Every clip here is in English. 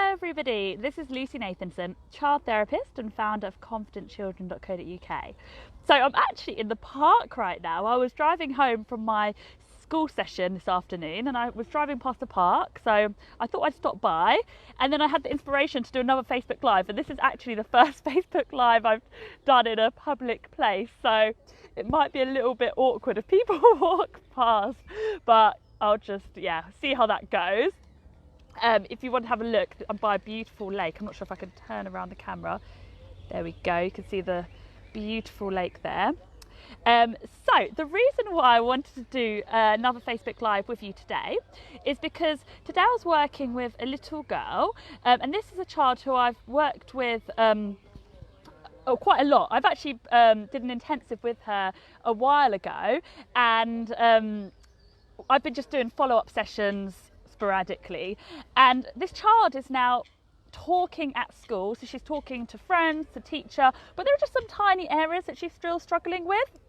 Hello everybody, this is Lucy Nathanson, child therapist and founder of 𝗵𝗵𝗶𝗹𝗀𝗀𝗀𝗀. So I'm actually in the park right now. I was driving home from my school session this afternoon and I was driving past the park, so I thought I'd stop by, and then I had the inspiration to do another Facebook Live, and this is actually the first Facebook Live I've done in a public place, so it might be a little bit awkward if people walk past, but I'll just, see how that goes. If you want to have a look, I'm by a beautiful lake. I'm not sure if I can turn around the camera. There we go, you can see the beautiful lake there. So the reason why I wanted to do another Facebook Live with you today is because today I was working with a little girl, and this is a child who I've worked with quite a lot. I've actually did an intensive with her a while ago, and I've been just doing follow-up sessions sporadically, and this child is now talking at school, so she's talking to friends, to teacher, but there are just some tiny areas that she's still struggling with.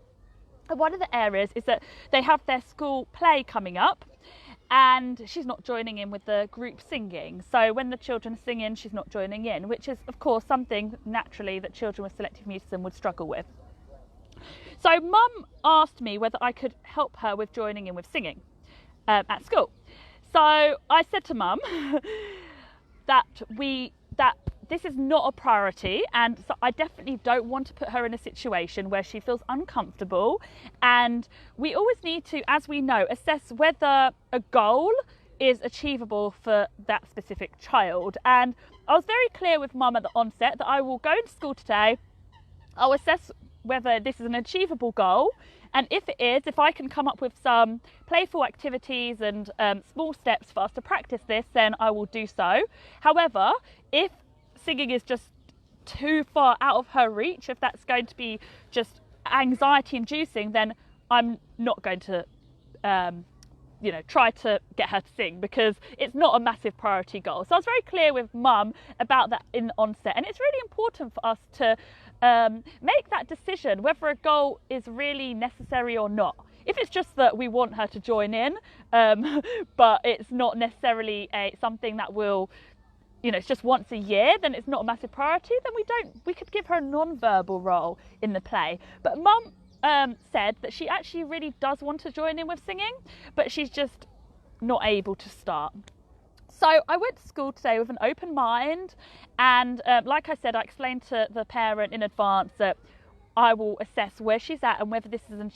And one of the areas is that they have their school play coming up and she's not joining in with the group singing. So when the children sing in, she's not joining in, which is of course something naturally that children with selective mutism would struggle with. So Mum asked me whether I could help her with joining in with singing at school. So I said to Mum that this is not a priority, and so I definitely don't want to put her in a situation where she feels uncomfortable, and we always need to, as we know, assess whether a goal is achievable for that specific child. And I was very clear with Mum at the onset that I will go into school today, I'll assess whether this is an achievable goal, and if it is, if I can come up with some playful activities and small steps for us to practice this, then I will do so. However, if singing is just too far out of her reach, if that's going to be just anxiety inducing, then I'm not going to try to get her to sing, because it's not a massive priority goal. So I was very clear with Mum about that in the onset, and it's really important for us to make that decision whether a goal is really necessary or not. If it's just that we want her to join in, but it's not necessarily something that will, it's just once a year, then it's not a massive priority, then we could give her a non-verbal role in the play. But Mum said that she actually really does want to join in with singing, but she's just not able to start. So I went to school today with an open mind, and like I said, I explained to the parent in advance that I will assess where she's at and whether this is an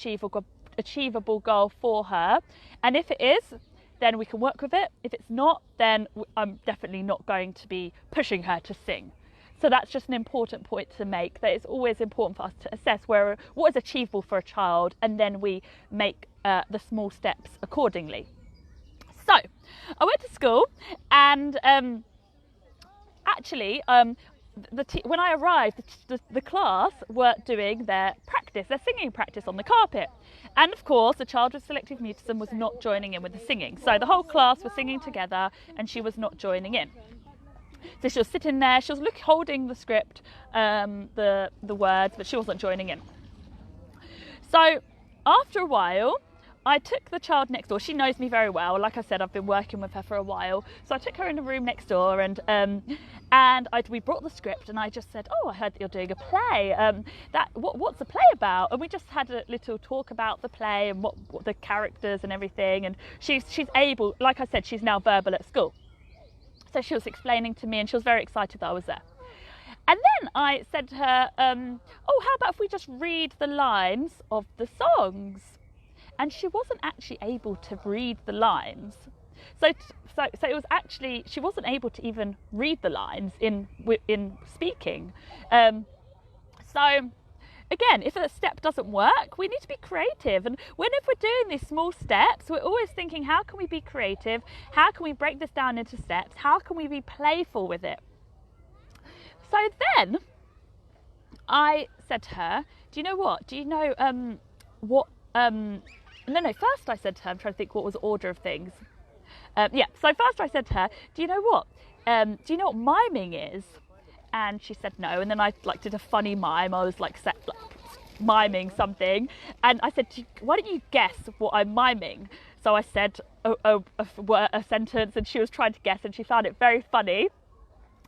achievable goal for her, and if it is, then we can work with it. If it's not, then I'm definitely not going to be pushing her to sing. So that's just an important point to make, that it's always important for us to assess what is achievable for a child, and then we make the small steps accordingly. So I went to school, and actually when I arrived, the class were doing their singing practice on the carpet, and of course the child with selective mutism was not joining in with the singing, so the whole class was singing together and she was not joining in. So she was sitting there, she was holding the script, the words, but she wasn't joining in. So after a while, I took the child next door. She knows me very well. Like I said, I've been working with her for a while. So I took her in the room next door, and we brought the script, and I just said, "Oh, I heard that you're doing a play. What's the play about?" And we just had a little talk about the play and what the characters and everything. And she's able, like I said, she's now verbal at school. So she was explaining to me, and she was very excited that I was there. And then I said to her, "Oh, how about if we just read the lines of the songs?" And she wasn't actually able to read the lines. So it was actually, she wasn't able to even read the lines in speaking. So again, if a step doesn't work, we need to be creative. And whenever we're doing these small steps, we're always thinking, how can we be creative? How can we break this down into steps? How can we be playful with it? So then I said to her, "Do you know what? Do you know first I said to her, I'm trying to think what was the order of things. So first I said to her, "Do you know what? Do you know what miming is?" And she said no. And then I did a funny mime. I was miming something, and I said, "Why don't you guess what I'm miming?" So I said a sentence, and she was trying to guess, and she found it very funny.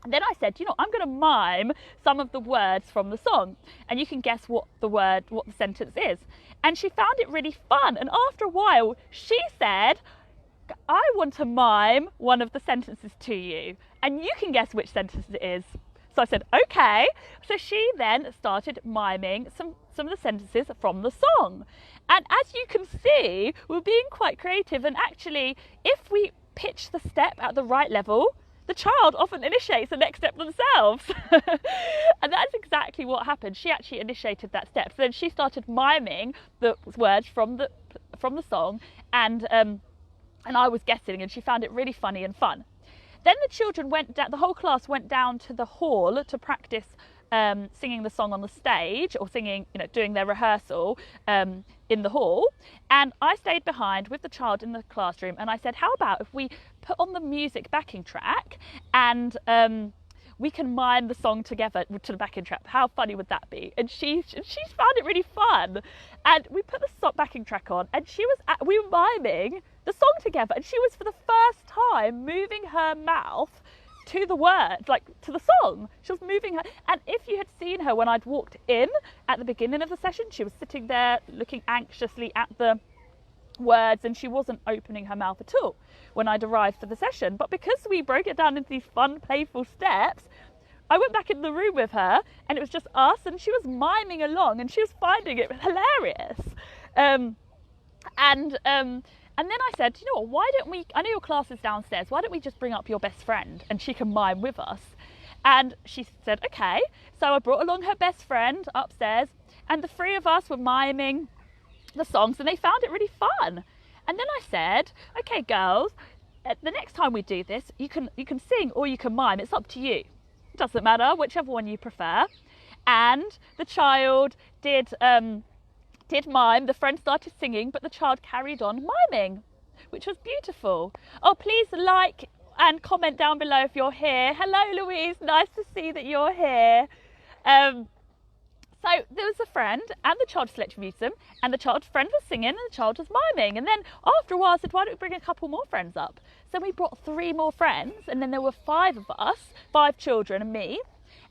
And then I said, you know, I'm going to mime some of the words from the song, and you can guess what the sentence is. And she found it really fun. And after a while, she said, I want to mime one of the sentences to you, and you can guess which sentence it is. So I said, okay. So she then started miming some of the sentences from the song. And as you can see, we're being quite creative. And actually, if we pitch the step at the right level, the child often initiates the next step themselves. And that's exactly what happened. She actually initiated that step. So then she started miming the words from the song, and I was guessing, and she found it really funny and fun. Then the children the whole class went down to the hall to practice singing the song on the stage, or singing, you know, doing their rehearsal in the hall. And I stayed behind with the child in the classroom, and I said, how about if we put on the music backing track and we can mime the song together to the backing track? How funny would that be? And she found it really fun. And we put the backing track on, and we were miming the song together, and she was for the first time moving her mouth to the words, like to the song. She was moving her, and if you had seen her when I'd walked in at the beginning of the session, she was sitting there looking anxiously at the words, and she wasn't opening her mouth at all when I'd arrived for the session. But because we broke it down into these fun, playful steps, I went back in the room with her, and it was just us, and she was miming along, and she was finding it hilarious. And then I said, you know what, why don't we, I know your class is downstairs, why don't we just bring up your best friend and she can mime with us? And she said, okay. So I brought along her best friend upstairs, and the three of us were miming the songs, and they found it really fun. And then I said, okay, girls, the next time we do this, you can sing or you can mime. It's up to you. It doesn't matter, whichever one you prefer. And the child did mime. The friend started singing, but the child carried on miming, which was beautiful. Oh, please like and comment down below if you're here. Hello, Louise. Nice to see that you're here. So there was a friend and the child Selective Mutism, and the child's friend was singing and the child was miming. And then after a while I said, why don't we bring a couple more friends up? So we brought 3 more friends, and then there were 5 of us, 5 children and me.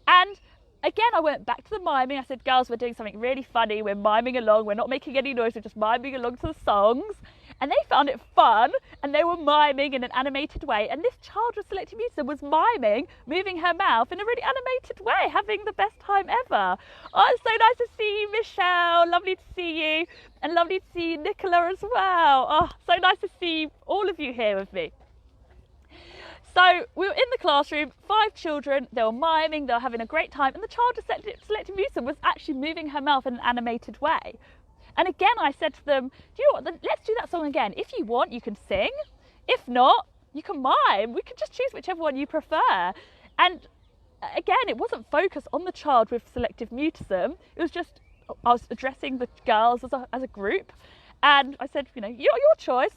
And again, I went back to the miming. I said, girls, we're doing something really funny. We're miming along. We're not making any noise. We're just miming along to the songs. And they found it fun, and they were miming in an animated way. And this child with Selective Mutism was miming, moving her mouth in a really animated way, having the best time ever. Oh, it's so nice to see you, Michelle. Lovely to see you. And lovely to see you, Nicola, as well. Oh, so nice to see all of you here with me. So we were in the classroom, 5 children, they were miming, they were having a great time, and the child with Selective Mutism was actually moving her mouth in an animated way. And again, I said to them, do you know what, let's do that song again. If you want, you can sing. If not, you can mime. We can just choose whichever one you prefer. And again, it wasn't focused on the child with Selective Mutism. It was just, I was addressing the girls as a group. And I said, you know, your choice.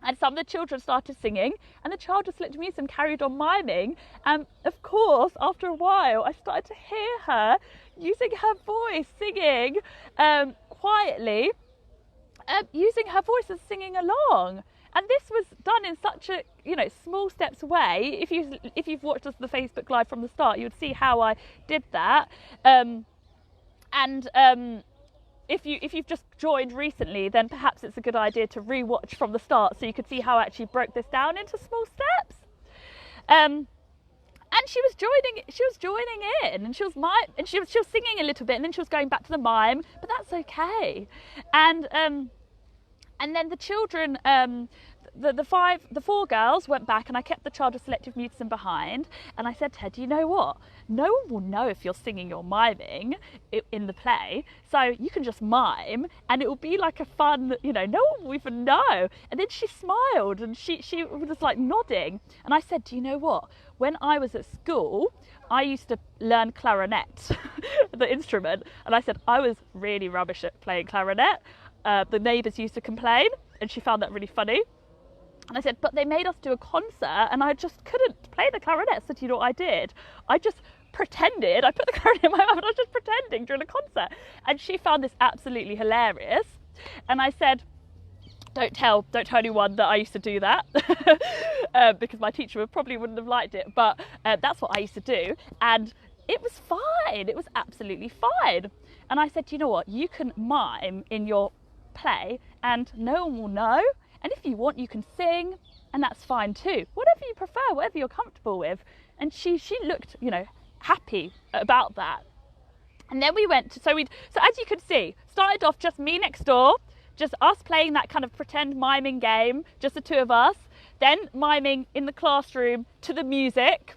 And some of the children started singing, and the child with Selective Mutism carried on miming. And of course, after a while, I started to hear her using her voice, singing quietly, using her voice and singing along. And this was done in such a, you know, small steps way. If you've watched the Facebook Live from the start, you would see how I did that. If you've just joined recently, then perhaps it's a good idea to re-watch from the start so you could see how I actually broke this down into small steps. And she was joining in, and she was singing a little bit, and then she was going back to the mime, but that's okay. And then the children, the 4 girls went back, and I kept the child with Selective Mutism behind, and I said to her, do you know what? No one will know if you're singing or miming in the play, so you can just mime, and it will be like a fun, you know, no one will even know. And then she smiled, and she was like nodding, and I said, do you know what? When I was at school, I used to learn clarinet, the instrument, and I said I was really rubbish at playing clarinet. The neighbours used to complain, and she found that really funny. And I said, but they made us do a concert, and I just couldn't play the clarinet. So do you know what I did? I just pretended. I put the clarinet in my mouth, and I was just pretending during a concert. And she found this absolutely hilarious. And I said, Don't tell anyone that I used to do that because my teacher probably wouldn't have liked it, but that's what I used to do, and it was fine. It was absolutely fine. And I said, you know what, you can mime in your play and no one will know, and if you want you can sing, and that's fine too, whatever you prefer, whatever you're comfortable with. And she looked, you know, happy about that. And then we went to, so as you can see, started off just me next door, just us playing that kind of pretend miming game, just the two of us, then miming in the classroom to the music,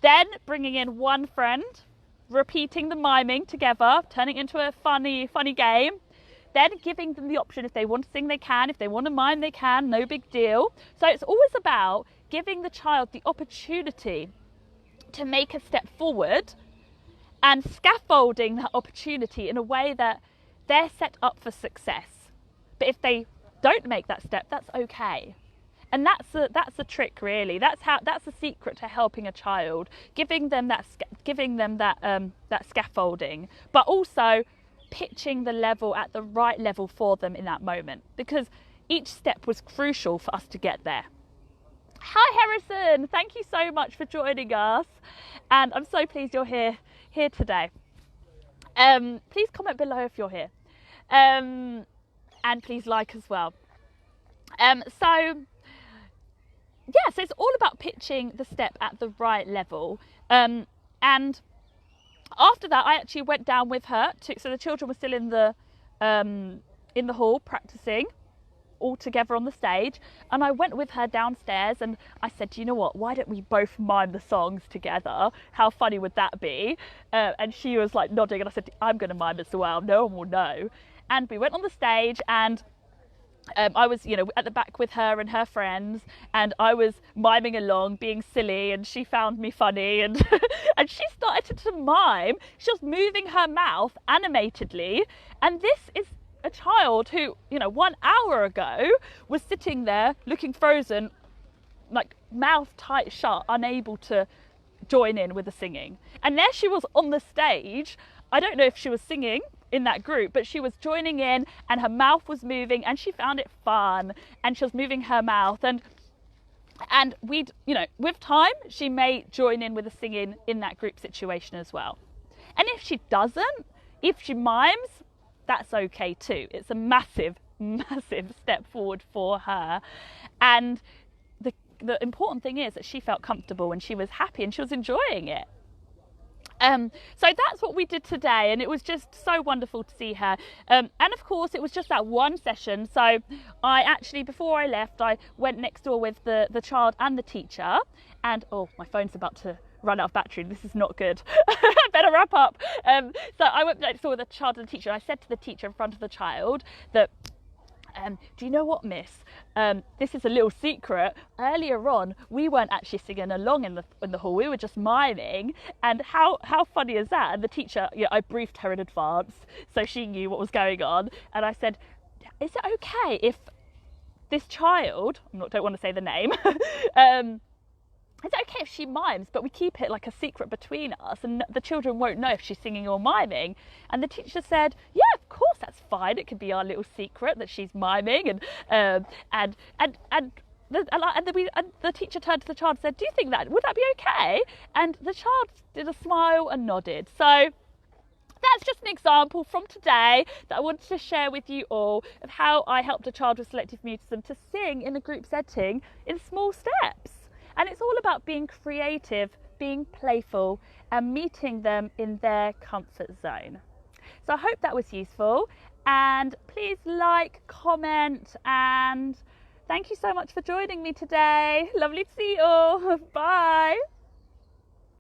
then bringing in one friend, repeating the miming together, turning it into a funny game, then giving them the option, if they want to sing they can, if they want to mime they can, no big deal. So it's always about giving the child the opportunity to make a step forward and scaffolding that opportunity in a way that they're set up for success. But if they don't make that step, that's okay. And that's the trick, really. That's the secret to helping a child, giving them that scaffolding, but also pitching the level at the right level for them in that moment, because each step was crucial for us to get there. Hi Harrison, thank you so much for joining us, and I'm so pleased you're here today. Please comment below if you're here, and please like as well. So it's all about pitching the step at the right level, and after that I actually went down with her so the children were still in the hall practicing all together on the stage, and I went with her downstairs and I said, you know what, why don't we both mime the songs together? How funny would that be? And she was like nodding, and I said, I'm going to mime as well, no one will know. And we went on the stage, and I was, at the back with her and her friends, and I was miming along, being silly, and she found me funny, and and she started to mime. She was moving her mouth animatedly, and this is a child who, 1 hour ago was sitting there looking frozen, like mouth tight shut, unable to join in with the singing. And there she was on the stage. I don't know if she was singing in that group, but she was joining in, and her mouth was moving, and she found it fun, and she was moving her mouth, and we'd, with time she may join in with the singing in that group situation as well. And if she doesn't, if she mimes, that's okay too. It's a massive step forward for her, and the important thing is that she felt comfortable and she was happy and she was enjoying it. So that's what we did today, and it was just so wonderful to see her. And of course it was just that one session, so I actually, before I left, I went next door with the child and the teacher, and oh, my phone's about to run out of battery, this is not good. I better wrap up. So I went next door with the child and the teacher, and I said to the teacher in front of the child that, do you know what, miss? This is a little secret. Earlier on, we weren't actually singing along in the hall. We were just miming. And how funny is that? And the teacher, I briefed her in advance, so she knew what was going on. And I said, is it okay if this child, don't want to say the name, is it okay if she mimes, but we keep it like a secret between us, and the children won't know if she's singing or miming? And the teacher said, yeah, of course, that's fine. It could be our little secret that she's miming. And the teacher turned to the child and said, do you think would that be okay? And the child did a smile and nodded. So that's just an example from today that I wanted to share with you all of how I helped a child with selective mutism to sing in a group setting in small steps. And it's all about being creative, being playful, and meeting them in their comfort zone. So I hope that was useful, and please like, comment, and thank you so much for joining me today. Lovely to see you all. Bye.